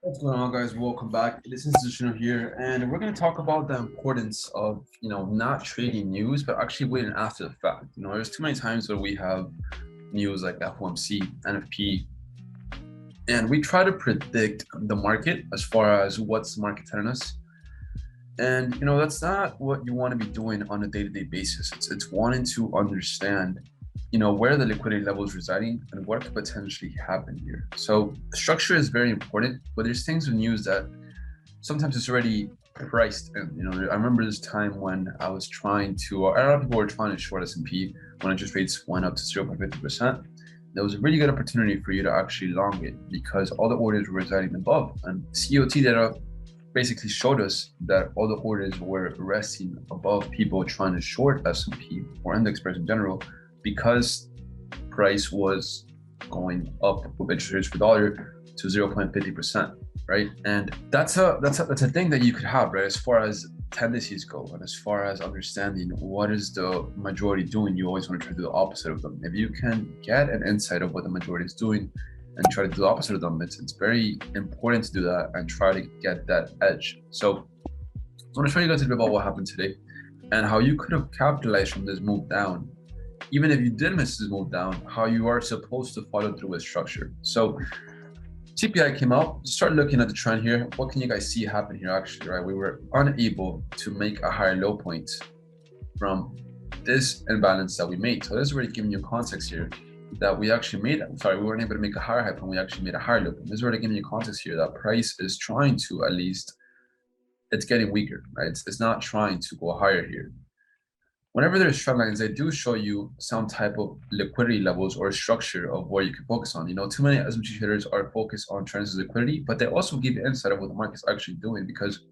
What's going on, guys? Welcome back. It is Institutional here, and we're going to talk about the importance of not trading news, but actually waiting after the fact. There's too many times where we have news like FOMC, NFP, and we try to predict the market as far as what's the market telling us. And that's not what you want to be doing on a day-to-day basis. It's wanting to understand where the liquidity level is residing and what could potentially happen here. So structure is very important, but there's things in news that sometimes it's already priced in. I remember this time when I was trying to, a lot of people were trying to short S&P when interest rates went up to 0.50%. There was a really good opportunity for you to actually long it because all the orders were residing above, and COT data basically showed us that all the orders were resting above people trying to short S&P or index pairs in general because price was going up with interest rates per dollar to 0.50%, right? And that's a thing that you could have, right? As far as tendencies go and as far as understanding what is the majority doing, you always want to try to do the opposite of them. If you can get an insight of what the majority is doing and try to do the opposite of them, it's very important to do that and try to get that edge. So I want to show you guys a bit about what happened today and how you could have capitalized from this move down. Even if you did miss this move down, how you are supposed to follow through with structure. So CPI came out, start looking at the trend here. What can you guys see happen here actually, right? We were unable to make a higher low point from this imbalance that we made. So this is already giving you context here that we actually made, we weren't able to make a higher high point, we actually made a higher low point. This is already giving you context here that price is trying to, at least, it's getting weaker, right? It's not trying to go higher here. Whenever there's trend lines, they do show you some type of liquidity levels or structure of where you can focus on. Too many SMC traders are focused on trends as liquidity, but they also give you insight of what the market's actually doing because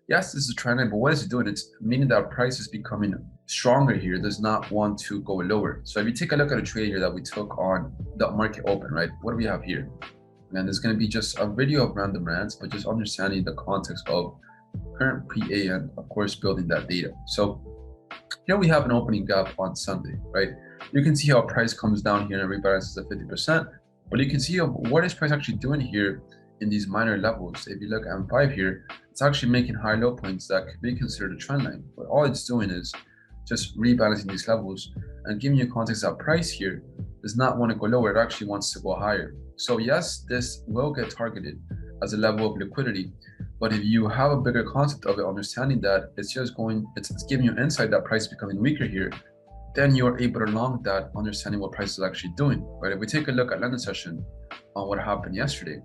yes, this is a trend line, but what is it doing? It's meaning that price is becoming stronger here. It does not want to go lower. So if you take a look at a trade here that we took on the market open, right? What do we have here? And there's going to be just a video of random rants, but just understanding the context of current PA and of course building that data. So here we have an opening gap on Sunday, right? You can see how price comes down here and rebalances at 50%, but you can see what is price actually doing here in these minor levels. If you look at M5 here, it's actually making high low points that could be considered a trend line. But all it's doing is just rebalancing these levels and giving you context that price here does not want to go lower, it actually wants to go higher. So yes, this will get targeted as a level of liquidity. But if you have a bigger concept of it, understanding that it's giving you insight that price is becoming weaker here, then you're able to long that, understanding what price is actually doing, right? If we take a look at London session on what happened yesterday,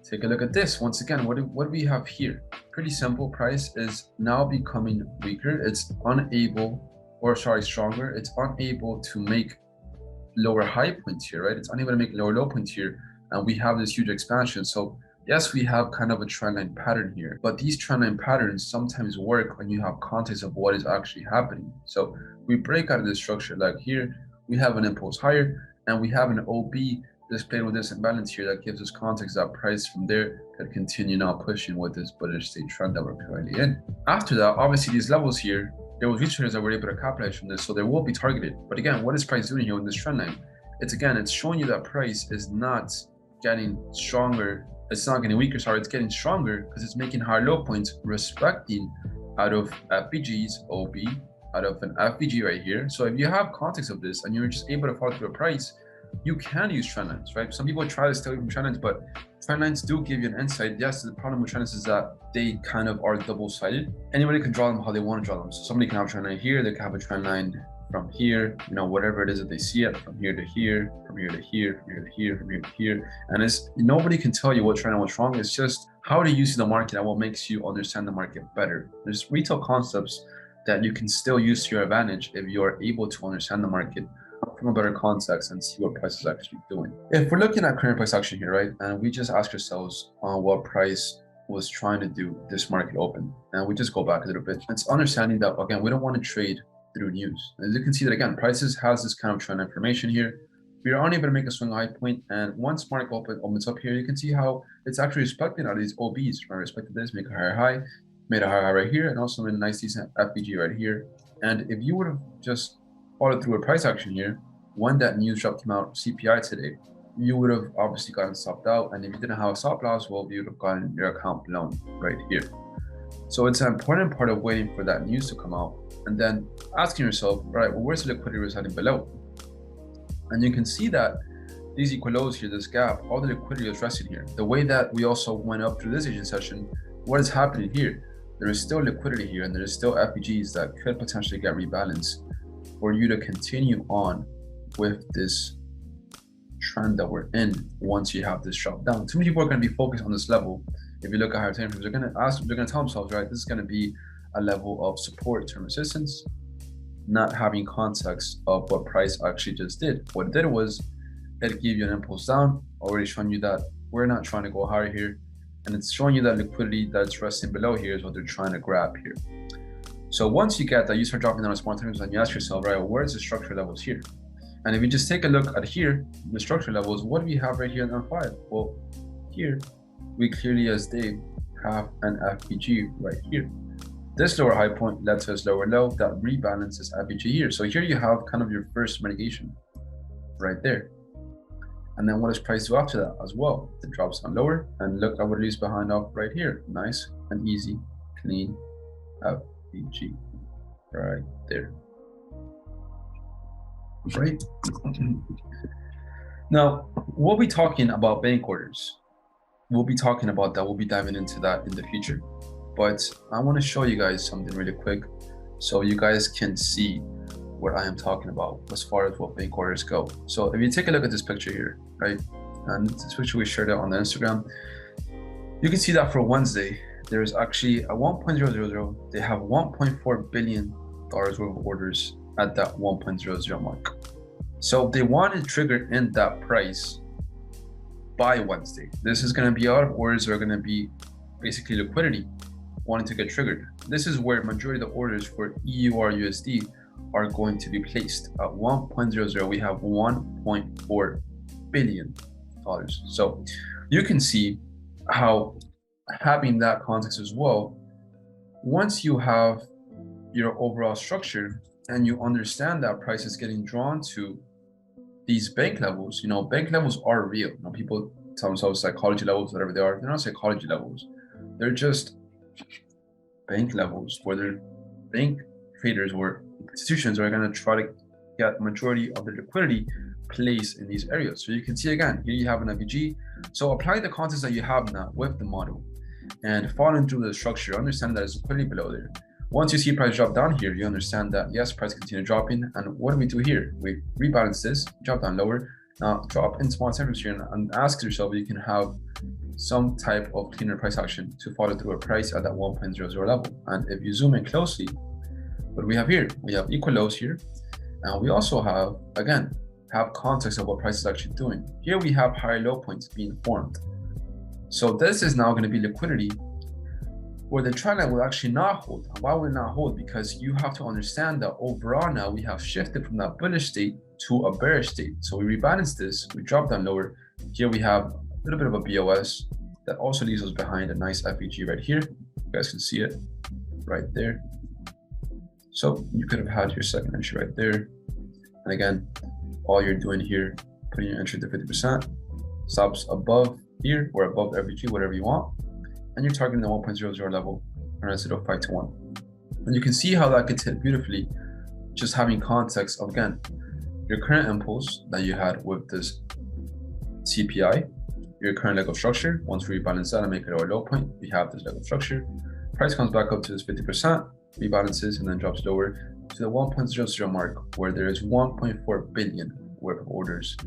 take a look at this. Once again, what do we have here? Pretty simple. Price is now becoming weaker. It's stronger. It's unable to make lower high points here, right? It's unable to make lower low points here. And we have this huge expansion. So yes, we have kind of a trendline pattern here, but these trendline patterns sometimes work when you have context of what is actually happening. So we break out of this structure, like here, we have an impulse higher and we have an OB displayed with this imbalance here that gives us context that price from there could continue now pushing with this bullish state trend that we're currently in. After that, obviously these levels here, there was retailers that were able to capitalize from this, so they will be targeted. But again, what is price doing here in this trend line? It's showing you that price is not getting stronger. It's not getting weaker, it's getting stronger because it's making higher low points respecting out of FVGs, OB, out of an FVG right here. So if you have context of this and you're just able to follow through a price, you can use trend lines, right? Some people try to stay away from trend lines, but trend lines do give you an insight. Yes, the problem with trend lines is that they kind of are double-sided. Anybody can draw them how they want to draw them. So somebody can have a trend line here, they can have a trend line from here, whatever it is that they see it, from here to here, from here to here, from here to here, from here to here. And nobody can tell you what trend and what's wrong. It's just how do you see the market and what makes you understand the market better. There's retail concepts that you can still use to your advantage if you are able to understand the market from a better context and see what price is actually doing. If we're looking at current price action here, right, and we just ask ourselves what price was trying to do this market open, and we just go back a little bit, it's understanding that, again, we don't want to trade through news. As you can see that, again, prices has this kind of trend information here. We are unable to make a swing high point, and once market opens up here, you can see how it's actually respecting out of these OBs, right? Respected this, make a higher high, made a higher high right here, and also made a nice decent FBG right here. And if you would have just followed through a price action here, when that news drop came out, CPI today, you would have obviously gotten stopped out. And if you didn't have a stop loss, well, you would have gotten your account blown right here. So it's an important part of waiting for that news to come out and then asking yourself, all right, well, where's the liquidity residing below? And you can see that these equal lows here, this gap, all the liquidity is resting here. The way that we also went up through this Asian session, what is happening here? There is still liquidity here, and there is still FEGs that could potentially get rebalanced for you to continue on with this trend that we're in once you have this drop down. Too many people are going to be focused on this level. If you look at higher time frames, they're going to tell themselves, right, this is going to be a level of support to resistance, not having context of what price actually just did. What it did was it gave you an impulse down, already showing you that we're not trying to go higher here. And it's showing you that liquidity that's resting below here is what they're trying to grab here. So once you get that, you start dropping down on small terms and you ask yourself, right, well, where's the structure levels here? And if you just take a look at here, the structure levels, what do we have right here in M5? Well, here, we clearly as Dave have an FPG right here. This lower high point led to this lower low that rebalances FPG here. So here you have kind of your first mitigation right there. And then what does price do after that as well? It drops down lower and look at what it leaves behind off right here. Nice and easy, clean FPG right there. Right. Now, we'll be talking about bank orders. We'll be talking about that. We'll be diving into that in the future. But I want to show you guys something really quick so you guys can see what I am talking about as far as what bank orders go. So if you take a look at this picture here, right? And this picture we shared out on the Instagram, you can see that for Wednesday, there's actually a 1.000. They have $1.4 billion worth of orders at that 1.00 mark. So they want to trigger in that price by Wednesday. This is going to be a lot of orders that are going to be basically liquidity wanting to get triggered. This is where majority of the orders for EUR USD are going to be placed at 1.00. We have $1.4 billion. So you can see how having that context as well, once you have your overall structure and you understand that price is getting drawn to these bank levels, bank levels are real. People tell themselves psychology levels, whatever they are. They're not psychology levels. They're just bank levels where they're bank traders or institutions are going to try to get majority of the liquidity placed in these areas. So you can see again, here you have an FEG. So apply the context that you have now with the model and following through the structure, understand that there's liquidity below there. Once you see price drop down here, you understand that yes, price continue dropping. And what do we do here? We rebalance this, drop down lower, now drop in small segments here and ask yourself if you can have some type of cleaner price action to follow through a price at that 1.00 level. And if you zoom in closely, what we have here, we have equal lows here. And we also have, again, have context of what price is actually doing. Here we have higher low points being formed. So this is now going to be liquidity where the trend line will actually not hold. And why will it not hold? Because you have to understand that overall now we have shifted from that bullish state to a bearish state. So we rebalance this, we drop down lower. Here we have a little bit of a BOS that also leaves us behind a nice FEG right here. You guys can see it right there. So you could have had your second entry right there. And again, all you're doing here, putting your entry to 50%, stops above here or above FEG, whatever you want. And you're targeting the 1.00 level instead of 5 to 1. And you can see how that gets hit beautifully, just having context of, again, your current impulse that you had with this CPI, your current leg of structure. Once we rebalance that and make it our low point, we have this leg of structure. Price comes back up to this 50%, rebalances, and then drops lower to the 1.00 mark, where there is 1.4 billion worth of orders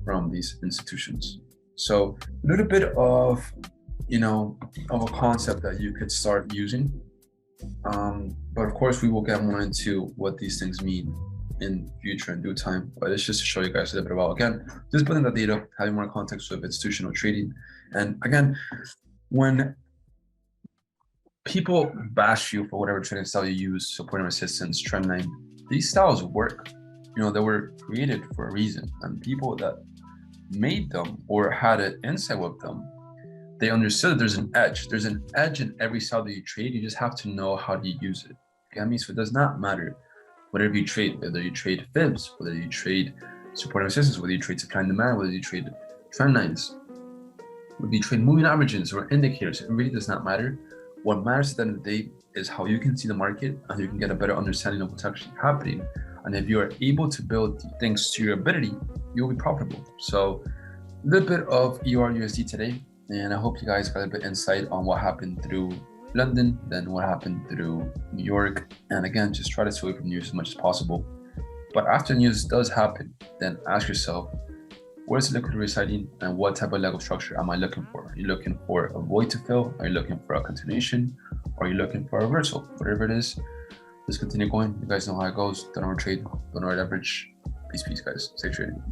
from these institutions. So a little bit of of a concept that you could start using. But of course, we will get more into what these things mean in future in due time. But it's just to show you guys a little bit about, again, just putting the data, having more context with institutional trading. And again, when people bash you for whatever trading style you use, support and resistance, trend line, these styles work. They were created for a reason. And people that made them or had an insight with them, they understood that there's an edge. There's an edge in every style that you trade. You just have to know how to use it. Okay? I mean, so it does not matter whatever you trade, whether you trade fibs, whether you trade support and resistance, whether you trade supply and demand, whether you trade trend lines, whether you trade moving averages or indicators. It really does not matter. What matters at the end of the day is how you can see the market and you can get a better understanding of what's actually happening. And if you are able to build things to your ability, you'll be profitable. So a little bit of EUR/USD today, and I hope you guys got a bit of insight on what happened through London, then what happened through New York. And again, just try to stay away from news as much as possible. But after news does happen, then ask yourself, where's the liquidity residing and what type of leg of structure am I looking for? Are you looking for a void to fill? Are you looking for a continuation? Or are you looking for a reversal? Whatever it is, let's continue going. You guys know how it goes. Don't overtrade, don't over leverage. Peace, guys. Stay trading.